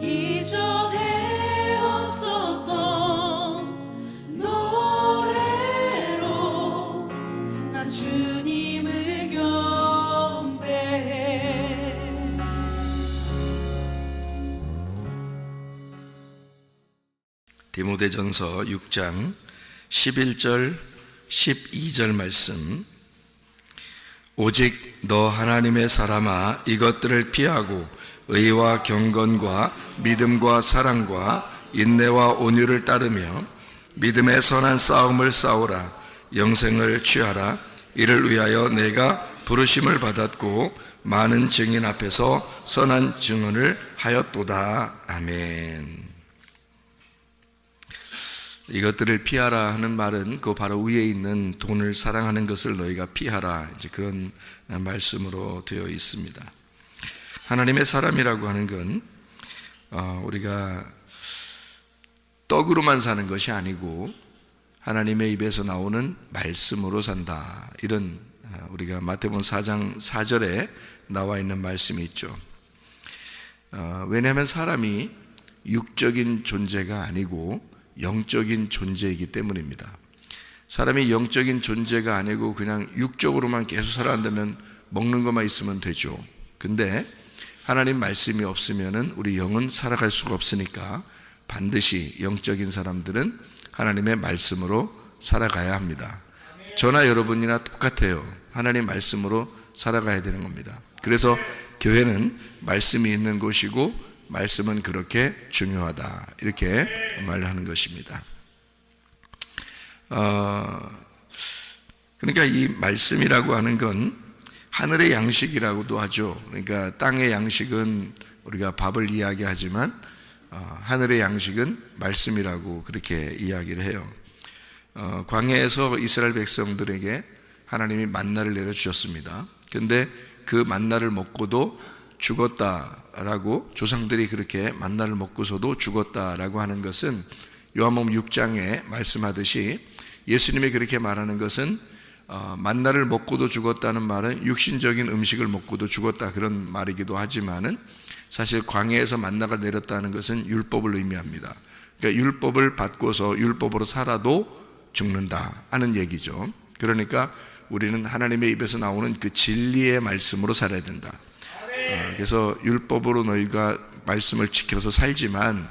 이전되었었던 노래로 난 주님을 경배해. 디모데전서 6장 11절 12절 말씀. 오직 너 하나님의 사람아, 이것들을 피하고 의와 경건과 믿음과 사랑과 인내와 온유를 따르며 믿음의 선한 싸움을 싸우라. 영생을 취하라. 이를 위하여 내가 부르심을 받았고 많은 증인 앞에서 선한 증언을 하였도다. 아멘. 이것들을 피하라 하는 말은 그 바로 위에 있는 돈을 사랑하는 것을 너희가 피하라, 이제 그런 말씀으로 되어 있습니다. 하나님의 사람이라고 하는 건 우리가 떡으로만 사는 것이 아니고 하나님의 입에서 나오는 말씀으로 산다, 이런 우리가 마태복음 4장 4절에 나와 있는 말씀이 있죠. 왜냐하면 사람이 육적인 존재가 아니고 영적인 존재이기 때문입니다. 사람이 영적인 존재가 아니고 그냥 육적으로만 계속 살아간다면 먹는 것만 있으면 되죠. 근데 하나님 말씀이 없으면은 우리 영은 살아갈 수가 없으니까 반드시 영적인 사람들은 하나님의 말씀으로 살아가야 합니다. 저나 여러분이나 똑같아요. 하나님 말씀으로 살아가야 되는 겁니다. 그래서 교회는 말씀이 있는 곳이고 말씀은 그렇게 중요하다, 이렇게 말하는 것입니다. 그러니까 이 말씀이라고 하는 건 하늘의 양식이라고도 하죠. 그러니까 땅의 양식은 우리가 밥을 이야기하지만 하늘의 양식은 말씀이라고 그렇게 이야기를 해요. 광야에서 이스라엘 백성들에게 하나님이 만나를 내려주셨습니다. 그런데 그 만나를 먹고도 죽었다라고, 조상들이 그렇게 만나를 먹고서도 죽었다라고 하는 것은 요한복음 6장에 말씀하듯이 예수님이 그렇게 말하는 것은 만나를 먹고도 죽었다는 말은 육신적인 음식을 먹고도 죽었다, 그런 말이기도 하지만은 사실 광야에서 만나가 내렸다는 것은 율법을 의미합니다. 그러니까 율법을 받고서 율법으로 살아도 죽는다 하는 얘기죠. 그러니까 우리는 하나님의 입에서 나오는 그 진리의 말씀으로 살아야 된다. 그래서 율법으로 너희가 말씀을 지켜서 살지만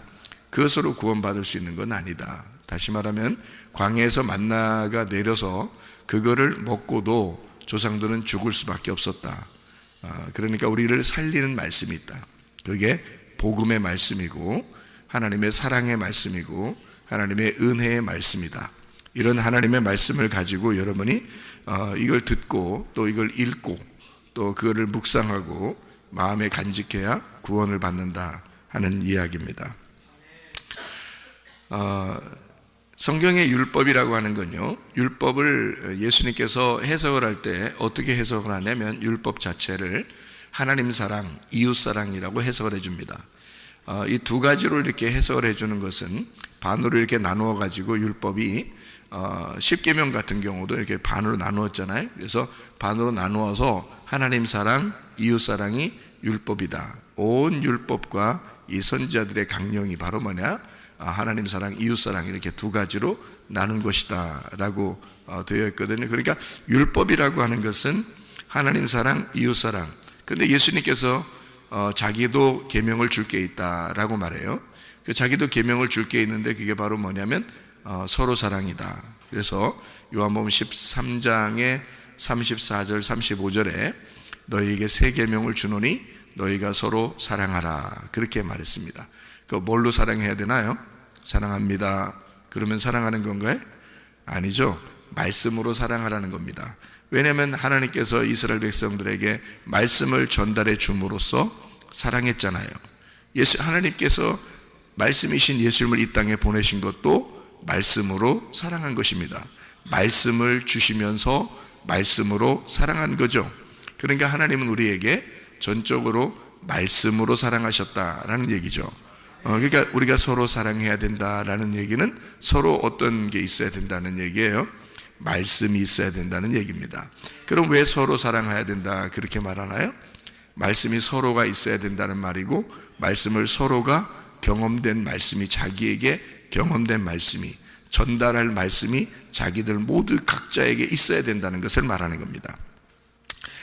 그것으로 구원받을 수 있는 건 아니다. 다시 말하면 광야에서 만나가 내려서 그거를 먹고도 조상들은 죽을 수밖에 없었다. 그러니까 우리를 살리는 말씀이 있다. 그게 복음의 말씀이고 하나님의 사랑의 말씀이고 하나님의 은혜의 말씀이다. 이런 하나님의 말씀을 가지고 여러분이 이걸 듣고 또 이걸 읽고 또 그거를 묵상하고 마음에 간직해야 구원을 받는다 하는 이야기입니다. 성경의 율법이라고 하는 건요, 율법을 예수님께서 해석을 할 때 어떻게 해석을 하냐면 율법 자체를 하나님 사랑, 이웃 사랑이라고 해석을 해줍니다. 이 두 가지로 이렇게 해석을 해주는 것은 반으로 이렇게 나누어 가지고 율법이 십계명 같은 경우도 이렇게 반으로 나누었잖아요. 그래서 반으로 나누어서 하나님 사랑, 이웃 사랑이 율법이다. 온 율법과 이 선지자들의 강령이 바로 뭐냐? 하나님 사랑, 이웃 사랑, 이렇게 두 가지로 나눈 것이다 라고 되어 있거든요. 그러니까 율법이라고 하는 것은 하나님 사랑, 이웃 사랑. 근데 예수님께서 자기도 계명을 줄 게 있다라고 말해요. 그 자기도 계명을 줄 게 있는데 그게 바로 뭐냐면 서로 사랑이다. 그래서 요한복음 13장의 34절 35절에 너희에게 새 계명을 주노니 너희가 서로 사랑하라, 그렇게 말했습니다. 그 뭘로 사랑해야 되나요? 사랑합니다. 그러면 사랑하는 건가요? 아니죠. 말씀으로 사랑하라는 겁니다. 왜냐하면 하나님께서 이스라엘 백성들에게 말씀을 전달해 줌으로써 사랑했잖아요. 하나님께서 말씀이신 예수님을 이 땅에 보내신 것도 말씀으로 사랑한 것입니다. 말씀을 주시면서 말씀으로 사랑한 거죠. 그러니까 하나님은 우리에게 전적으로 말씀으로 사랑하셨다라는 얘기죠. 그러니까 우리가 서로 사랑해야 된다라는 얘기는 서로 어떤 게 있어야 된다는 얘기예요. 말씀이 있어야 된다는 얘기입니다. 그럼 왜 서로 사랑해야 된다 그렇게 말하나요? 말씀이 서로가 있어야 된다는 말이고 말씀을 서로가 경험된 말씀이, 자기에게 경험된 말씀이, 전달할 말씀이 자기들 모두 각자에게 있어야 된다는 것을 말하는 겁니다.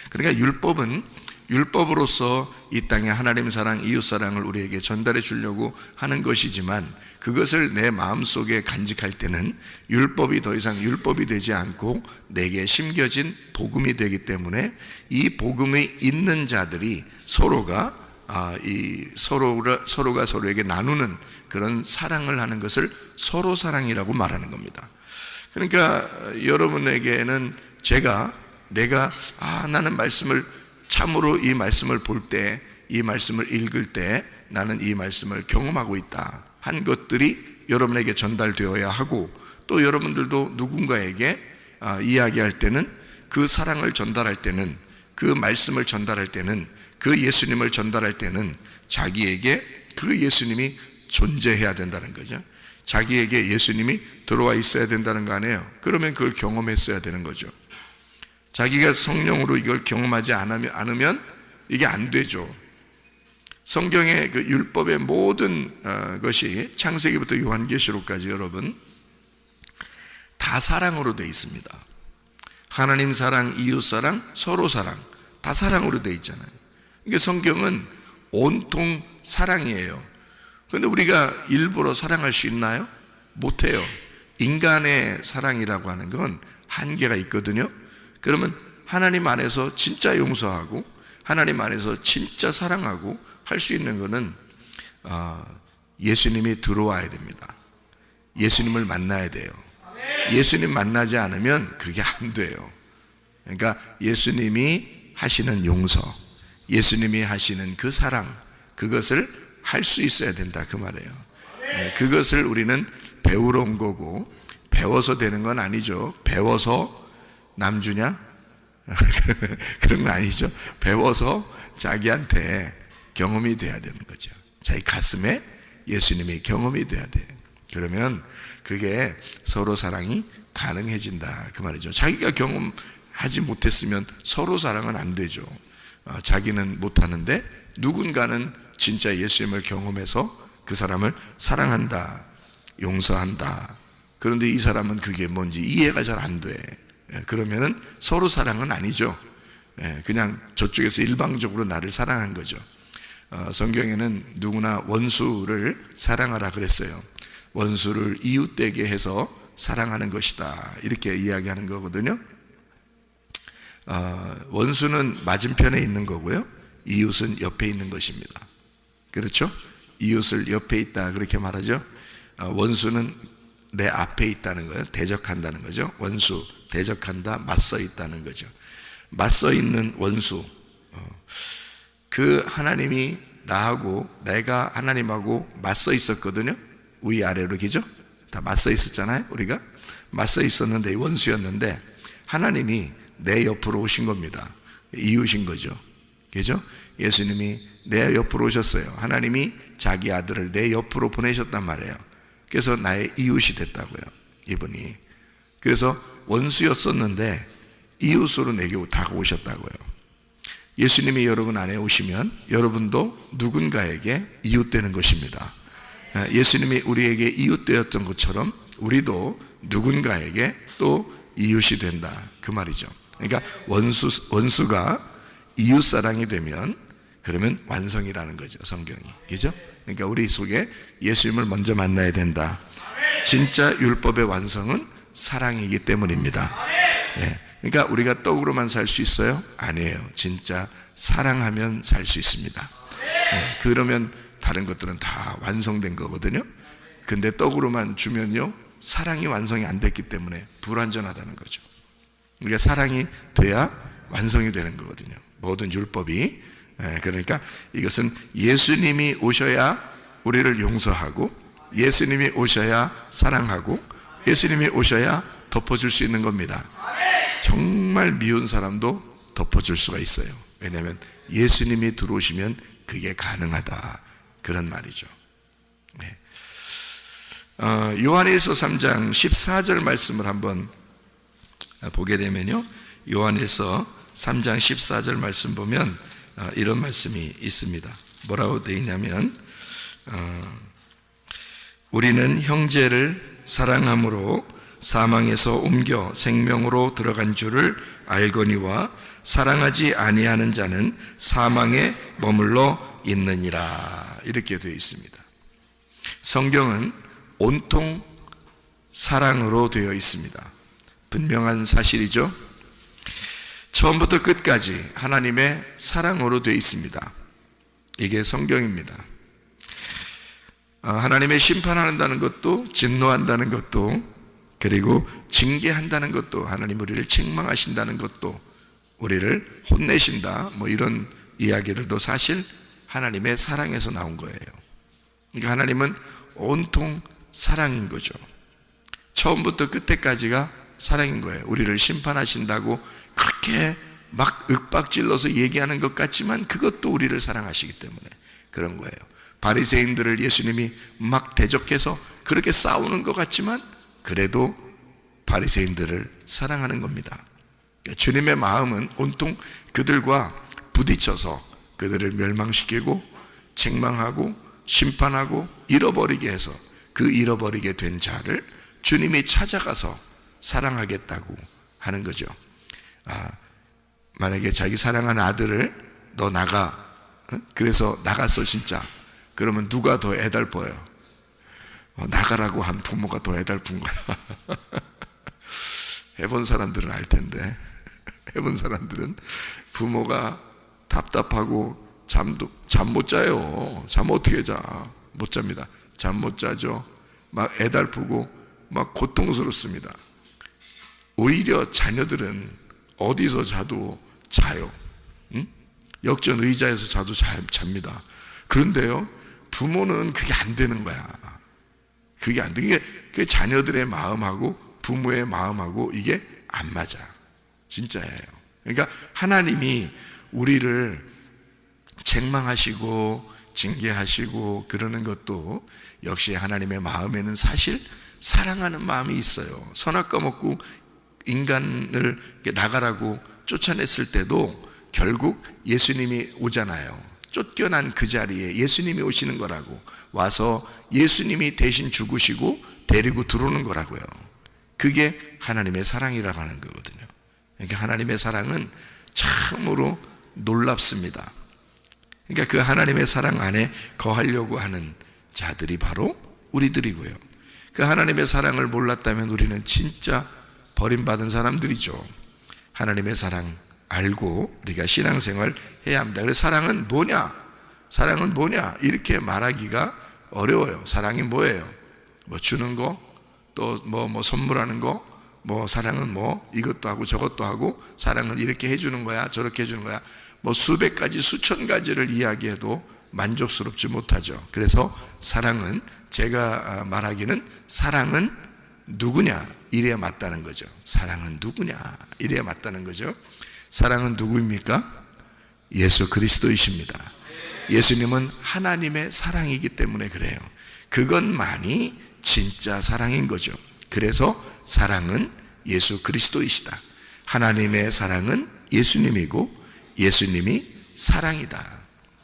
그러니까 율법은 율법으로서 이 땅에 하나님 사랑, 이웃 사랑을 우리에게 전달해 주려고 하는 것이지만, 그것을 내 마음속에 간직할 때는 율법이 더 이상 율법이 되지 않고 내게 심겨진 복음이 되기 때문에, 이 복음이 있는 자들이 서로가 서로가 서로에게 나누는 그런 사랑을 하는 것을 서로 사랑이라고 말하는 겁니다. 그러니까 여러분에게는 내가 나는 말씀을 참으로 이 말씀을 볼 때, 이 말씀을 읽을 때 나는 이 말씀을 경험하고 있다 한 것들이 여러분에게 전달되어야 하고, 또 여러분들도 누군가에게 이야기할 때는, 그 사랑을 전달할 때는, 그 말씀을 전달할 때는, 그 예수님을 전달할 때는 자기에게 그 예수님이 존재해야 된다는 거죠. 자기에게 예수님이 들어와 있어야 된다는 거 아니에요. 그러면 그걸 경험했어야 되는 거죠. 자기가 성령으로 이걸 경험하지 않으면 이게 안 되죠. 성경의 그 율법의 모든 것이 창세기부터 요한계시록까지 여러분 다 사랑으로 되어 있습니다. 하나님 사랑, 이웃 사랑, 서로 사랑, 다 사랑으로 되어 있잖아요. 이게 성경은 온통 사랑이에요. 그런데 우리가 일부러 사랑할 수 있나요? 못해요. 인간의 사랑이라고 하는 건 한계가 있거든요. 그러면 하나님 안에서 진짜 용서하고 하나님 안에서 진짜 사랑하고 할 수 있는 것은 예수님이 들어와야 됩니다. 예수님을 만나야 돼요. 예수님 만나지 않으면 그게 안 돼요. 그러니까 예수님이 하시는 용서, 예수님이 하시는 그 사랑, 그것을 할 수 있어야 된다 그 말이에요. 그것을 우리는 배우러 온 거고, 배워서 되는 건 아니죠. 배워서 남 주냐? 그런 거 아니죠. 배워서 자기한테 경험이 돼야 되는 거죠. 자기 가슴에 예수님이 경험이 돼야 돼. 그러면 그게 서로 사랑이 가능해진다 그 말이죠. 자기가 경험하지 못했으면 서로 사랑은 안 되죠. 자기는 못하는데 누군가는 진짜 예수님을 경험해서 그 사람을 사랑한다, 용서한다. 그런데 이 사람은 그게 뭔지 이해가 잘 안 돼. 그러면은 서로 사랑은 아니죠. 그냥 저쪽에서 일방적으로 나를 사랑한 거죠. 성경에는 누구나 원수를 사랑하라 그랬어요. 원수를 이웃되게 해서 사랑하는 것이다 이렇게 이야기하는 거거든요. 원수는 맞은편에 있는 거고요, 이웃은 옆에 있는 것입니다. 그렇죠? 이웃을 옆에 있다 그렇게 말하죠. 원수는 내 앞에 있다는 거예요. 대적한다는 거죠. 원수, 대적한다, 맞서 있다는 거죠. 맞서 있는 원수, 그 하나님이 나하고 내가 하나님하고 맞서 있었거든요. 위아래로 그죠? 다 맞서 있었잖아요. 우리가 맞서 있었는데 원수였는데 하나님이 내 옆으로 오신 겁니다. 이웃인 거죠. 그죠? 예수님이 내 옆으로 오셨어요. 하나님이 자기 아들을 내 옆으로 보내셨단 말이에요. 그래서 나의 이웃이 됐다고요, 이분이. 그래서 원수였었는데 이웃으로 내게 다가오셨다고요. 예수님이 여러분 안에 오시면 여러분도 누군가에게 이웃되는 것입니다. 예수님이 우리에게 이웃되었던 것처럼 우리도 누군가에게 또 이웃이 된다 그 말이죠. 그러니까 원수가 이웃사랑이 되면 그러면 완성이라는 거죠, 성경이. 그죠? 그러니까 우리 속에 예수님을 먼저 만나야 된다. 진짜 율법의 완성은 사랑이기 때문입니다. 그러니까 우리가 떡으로만 살 수 있어요? 아니에요. 진짜 사랑하면 살 수 있습니다. 그러면 다른 것들은 다 완성된 거거든요. 근데 떡으로만 주면요, 사랑이 완성이 안 됐기 때문에 불완전하다는 거죠. 우리가 사랑이 돼야 완성이 되는 거거든요, 모든 율법이. 그러니까 이것은 예수님이 오셔야 우리를 용서하고, 예수님이 오셔야 사랑하고, 예수님이 오셔야 덮어줄 수 있는 겁니다. 정말 미운 사람도 덮어줄 수가 있어요. 왜냐하면 예수님이 들어오시면 그게 가능하다 그런 말이죠. 요한일서 3장 14절 말씀을 한번 보게 되면요, 요한일서 3장 14절 말씀 보면 이런 말씀이 있습니다. 뭐라고 되어 있냐면, 우리는 형제를 사랑함으로 사망에서 옮겨 생명으로 들어간 줄을 알거니와 사랑하지 아니하는 자는 사망에 머물러 있느니라. 이렇게 되어 있습니다. 성경은 온통 사랑으로 되어 있습니다. 분명한 사실이죠. 처음부터 끝까지 하나님의 사랑으로 되어 있습니다. 이게 성경입니다. 하나님의 심판한다는 것도, 진노한다는 것도, 그리고 징계한다는 것도, 하나님 우리를 책망하신다는 것도, 우리를 혼내신다, 이런 이야기들도 사실 하나님의 사랑에서 나온 거예요. 그러니까 하나님은 온통 사랑인 거죠. 처음부터 끝에까지가 사랑인 거예요. 우리를 심판하신다고 그렇게 막 윽박질러서 얘기하는 것 같지만 그것도 우리를 사랑하시기 때문에 그런 거예요. 바리새인들을 예수님이 막 대적해서 그렇게 싸우는 것 같지만 그래도 바리새인들을 사랑하는 겁니다. 주님의 마음은 온통 그들과 부딪혀서 그들을 멸망시키고 책망하고 심판하고 잃어버리게 해서 그 잃어버리게 된 자를 주님이 찾아가서 사랑하겠다고 하는 거죠. 만약에 자기 사랑하는 아들을 너 나가, 그래서 나갔어 진짜. 그러면 누가 더 애달퍼요? 나가라고 한 부모가 더 애달픈 거야. 해본 사람들은 알 텐데, 해본 사람들은 부모가 답답하고 잠 못 자요. 잠 어떻게 자? 못 잡니다. 잠 못 자죠. 막 애달프고 막 고통스럽습니다. 오히려 자녀들은 어디서 자도 자요. 응? 역전 의자에서 자도 잡니다. 그런데요, 부모는 그게 안 되는 거야. 그게 안 돼. 그게 자녀들의 마음하고 부모의 마음하고 이게 안 맞아. 진짜예요. 그러니까 하나님이 우리를 책망하시고 징계하시고 그러는 것도 역시 하나님의 마음에는 사실 사랑하는 마음이 있어요. 선악과 먹고 인간을 나가라고 쫓아냈을 때도 결국 예수님이 오잖아요. 쫓겨난 그 자리에 예수님이 오시는 거라고, 와서 예수님이 대신 죽으시고 데리고 들어오는 거라고요. 그게 하나님의 사랑이라고 하는 거거든요. 그러니까 하나님의 사랑은 참으로 놀랍습니다. 그러니까 그 하나님의 사랑 안에 거하려고 하는 자들이 바로 우리들이고요. 그 하나님의 사랑을 몰랐다면 우리는 진짜 버림받은 사람들이죠. 하나님의 사랑 알고 우리가 신앙생활 해야 합니다. 그래서 사랑은 뭐냐? 사랑은 뭐냐? 이렇게 말하기가 어려워요. 사랑이 뭐예요? 뭐 주는 거, 또 뭐 선물하는 거, 뭐 사랑은 뭐 이것도 하고 저것도 하고, 사랑은 이렇게 해주는 거야, 저렇게 해주는 거야. 뭐 수백 가지, 수천 가지를 이야기해도 만족스럽지 못하죠. 그래서 사랑은, 제가 말하기는 사랑은 누구냐? 이래야 맞다는 거죠. 사랑은 누구냐? 이래야 맞다는 거죠. 사랑은 누구입니까? 예수 그리스도이십니다. 예수님은 하나님의 사랑이기 때문에 그래요. 그것만이 진짜 사랑인 거죠. 그래서 사랑은 예수 그리스도이시다. 하나님의 사랑은 예수님이고 예수님이 사랑이다.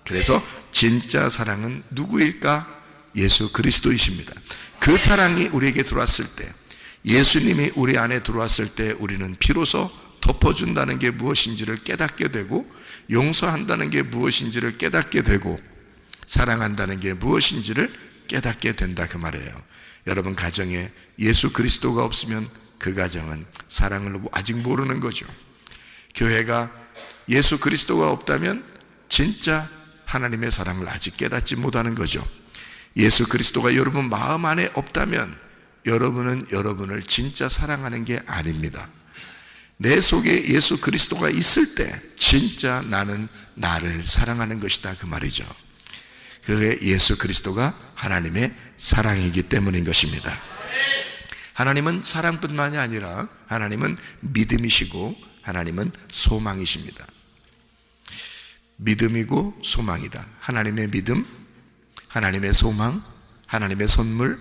그래서 진짜 사랑은 누구일까? 예수 그리스도이십니다. 그 사랑이 우리에게 들어왔을 때, 예수님이 우리 안에 들어왔을 때 우리는 비로소 덮어준다는 게 무엇인지를 깨닫게 되고, 용서한다는 게 무엇인지를 깨닫게 되고, 사랑한다는 게 무엇인지를 깨닫게 된다, 그 말이에요. 여러분 가정에 예수 그리스도가 없으면 그 가정은 사랑을 아직 모르는 거죠. 교회가 예수 그리스도가 없다면 진짜 하나님의 사랑을 아직 깨닫지 못하는 거죠. 예수 그리스도가 여러분 마음 안에 없다면 여러분은 여러분을 진짜 사랑하는 게 아닙니다. 내 속에 예수 그리스도가 있을 때 진짜 나는 나를 사랑하는 것이다, 그 말이죠. 그게 예수 그리스도가 하나님의 사랑이기 때문인 것입니다. 하나님은 사랑뿐만이 아니라 하나님은 믿음이시고 하나님은 소망이십니다. 믿음이고 소망이다. 하나님의 믿음, 하나님의 소망, 하나님의 선물,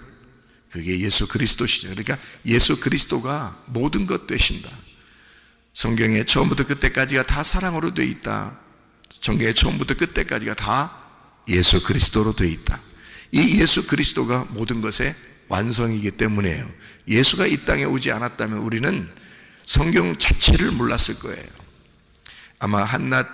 그게 예수 그리스도시죠. 그러니까 예수 그리스도가 모든 것 되신다. 성경의 처음부터 끝까지가 다 사랑으로 되어 있다. 성경의 처음부터 끝까지가 다 예수 그리스도로 되어 있다. 이 예수 그리스도가 모든 것의 완성이기 때문이에요. 예수가 이 땅에 오지 않았다면 우리는 성경 자체를 몰랐을 거예요. 아마 한낱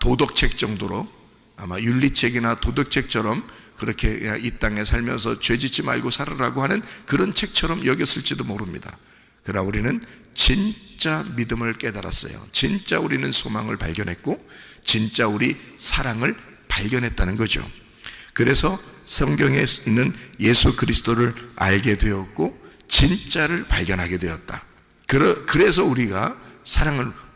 도덕책 정도로, 아마 윤리책이나 도덕책처럼 그렇게 이 땅에 살면서 죄짓지 말고 살아라고 하는 그런 책처럼 여겼을지도 모릅니다. 그러나 우리는 진짜 믿음을 깨달았어요. 진짜 우리는 소망을 발견했고 진짜 우리 사랑을 발견했다는 거죠. 그래서 성경에 있는 예수 그리스도를 알게 되었고 진짜를 발견하게 되었다. 그래서 우리가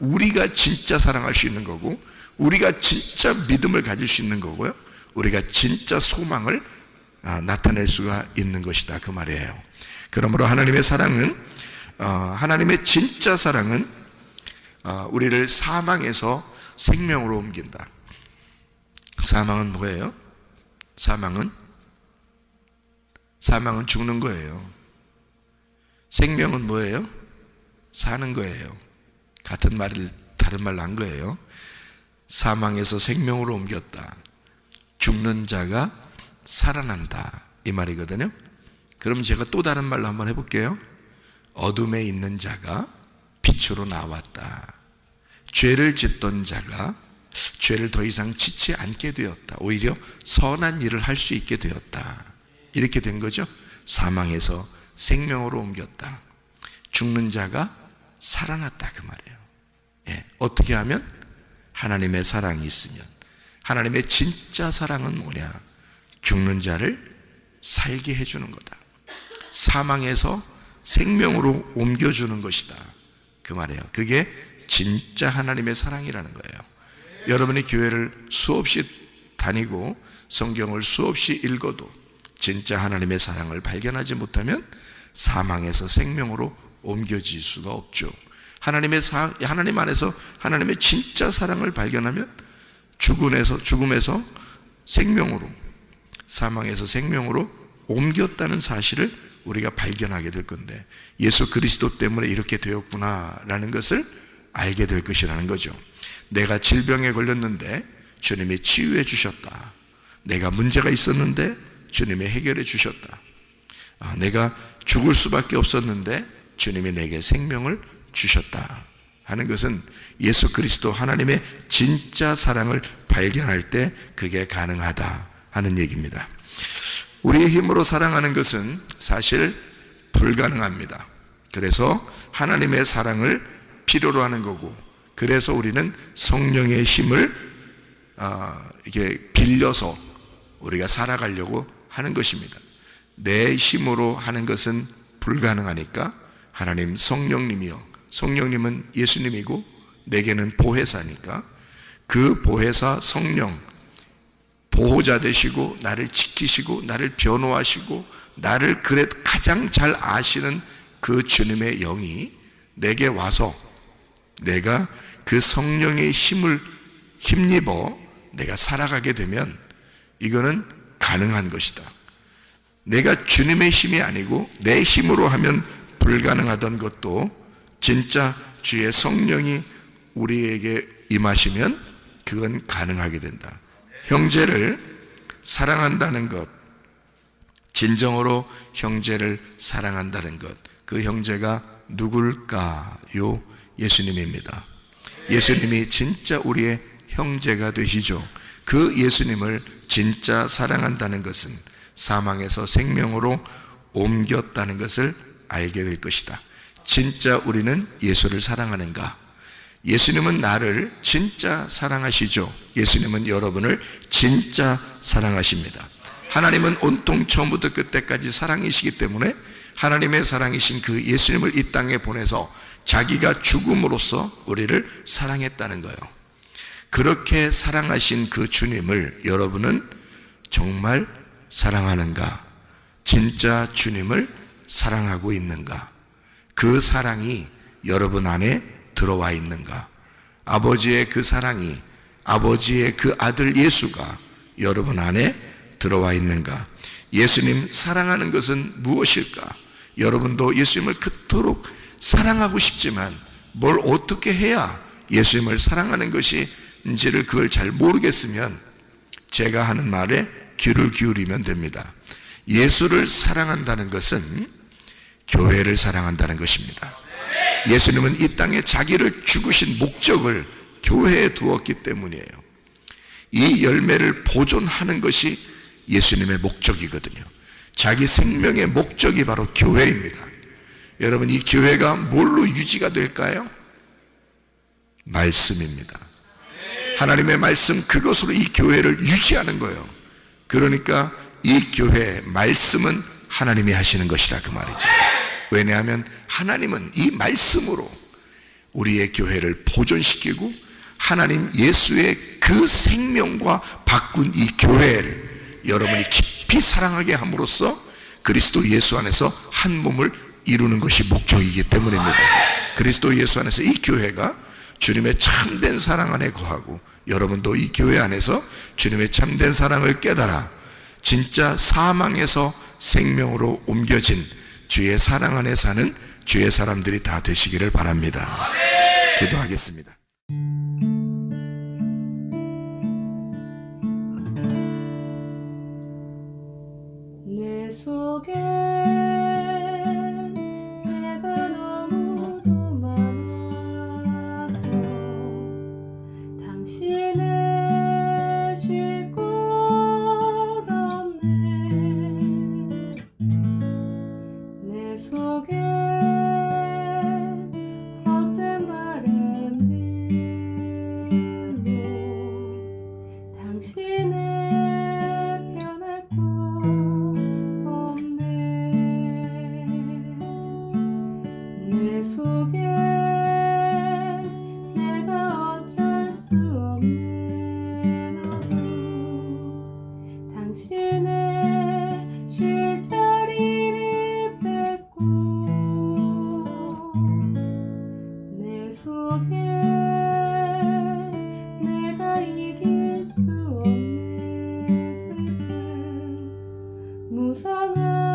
우리가 진짜 사랑할 수 있는 거고, 우리가 진짜 믿음을 가질 수 있는 거고요, 우리가 진짜 소망을 나타낼 수가 있는 것이다, 그 말이에요. 그러므로 하나님의 사랑은, 하나님의 진짜 사랑은 우리를 사망에서 생명으로 옮긴다. 사망은 뭐예요? 사망은 죽는 거예요. 생명은 뭐예요? 사는 거예요. 같은 말을 다른 말로 한 거예요. 사망에서 생명으로 옮겼다. 죽는 자가 살아난다, 이 말이거든요. 그럼 제가 또 다른 말로 한번 해볼게요. 어둠에 있는 자가 빛으로 나왔다. 죄를 짓던 자가 죄를 더 이상 짓지 않게 되었다. 오히려 선한 일을 할 수 있게 되었다. 이렇게 된 거죠. 사망에서 생명으로 옮겼다. 죽는 자가 살아났다, 그 말이에요. 예, 어떻게 하면? 하나님의 사랑이 있으면. 하나님의 진짜 사랑은 뭐냐? 죽는 자를 살게 해주는 거다. 사망에서 생명으로 옮겨주는 것이다, 그 말이에요. 그게 진짜 하나님의 사랑이라는 거예요. 여러분이 교회를 수없이 다니고 성경을 수없이 읽어도 진짜 하나님의 사랑을 발견하지 못하면 사망에서 생명으로 옮겨질 수가 없죠. 하나님 안에서 하나님의 진짜 사랑을 발견하면 죽음에서 생명으로, 사망에서 생명으로 옮겼다는 사실을 우리가 발견하게 될 건데, 예수 그리스도 때문에 이렇게 되었구나라는 것을 알게 될 것이라는 거죠. 내가 질병에 걸렸는데 주님이 치유해 주셨다. 내가 문제가 있었는데 주님이 해결해 주셨다. 내가 죽을 수밖에 없었는데 주님이 내게 생명을 주셨다 하는 것은 예수 그리스도 하나님의 진짜 사랑을 발견할 때 그게 가능하다 하는 얘기입니다. 우리의 힘으로 사랑하는 것은 사실 불가능합니다. 그래서 하나님의 사랑을 필요로 하는 거고, 그래서 우리는 성령의 힘을 이렇게 빌려서 우리가 살아가려고 하는 것입니다. 내 힘으로 하는 것은 불가능하니까 하나님 성령님이요, 성령님은 예수님이고 내게는 보혜사니까 그 보혜사 성령, 보호자 되시고 나를 지키시고 나를 변호하시고 나를 가장 잘 아시는 그 주님의 영이 내게 와서 내가 그 성령의 힘을 힘입어 내가 살아가게 되면 이거는 가능한 것이다. 내가 주님의 힘이 아니고 내 힘으로 하면 불가능하던 것도 진짜 주의 성령이 우리에게 임하시면 그건 가능하게 된다. 형제를 사랑한다는 것, 진정으로 형제를 사랑한다는 것, 그 형제가 누굴까요? 예수님입니다. 예수님이 진짜 우리의 형제가 되시죠. 그 예수님을 진짜 사랑한다는 것은 사망에서 생명으로 옮겼다는 것을 알게 될 것이다. 진짜 우리는 예수를 사랑하는가? 예수님은 나를 진짜 사랑하시죠. 예수님은 여러분을 진짜 사랑하십니다. 하나님은 온통 처음부터 끝까지 사랑이시기 때문에 하나님의 사랑이신 그 예수님을 이 땅에 보내서 자기가 죽음으로써 우리를 사랑했다는 거예요. 그렇게 사랑하신 그 주님을 여러분은 정말 사랑하는가? 진짜 주님을 사랑하고 있는가? 그 사랑이 여러분 안에 들어와 있는가? 아버지의 그 사랑이, 아버지의 그 아들 예수가 여러분 안에 들어와 있는가? 예수님 사랑하는 것은 무엇일까? 여러분도 예수님을 그토록 사랑하고 싶지만 뭘 어떻게 해야 예수님을 사랑하는 것인지를 그걸 잘 모르겠으면 제가 하는 말에 귀를 기울이면 됩니다. 예수를 사랑한다는 것은 교회를 사랑한다는 것입니다. 예수님은 이 땅에 자기를 죽으신 목적을 교회에 두었기 때문이에요. 이 열매를 보존하는 것이 예수님의 목적이거든요. 자기 생명의 목적이 바로 교회입니다. 여러분, 이 교회가 뭘로 유지가 될까요? 말씀입니다. 하나님의 말씀, 그것으로 이 교회를 유지하는 거예요. 그러니까 이 교회의 말씀은 하나님이 하시는 것이다, 그 말이죠. 왜냐하면 하나님은 이 말씀으로 우리의 교회를 보존시키고 하나님 예수의 그 생명과 바꾼 이 교회를 여러분이 깊이 사랑하게 함으로써 그리스도 예수 안에서 한 몸을 이루는 것이 목적이기 때문입니다. 그리스도 예수 안에서 이 교회가 주님의 참된 사랑 안에 거하고 여러분도 이 교회 안에서 주님의 참된 사랑을 깨달아 진짜 사망에서 생명으로 옮겨진 주의 사랑 안에 사는 주의 사람들이 다 되시기를 바랍니다. 기도하겠습니다. 내 속에 내가 너무도 많아서 당신을 쉴 곳 없네. 내 속에 헛된 바램들로 당신을 변할 곳 없네. 내 속에 내가 어쩔 수 없는 어둠 당신의 쉴 자리를 뺏고 내 속에 내가 이길 수 없는 슬픔 무성한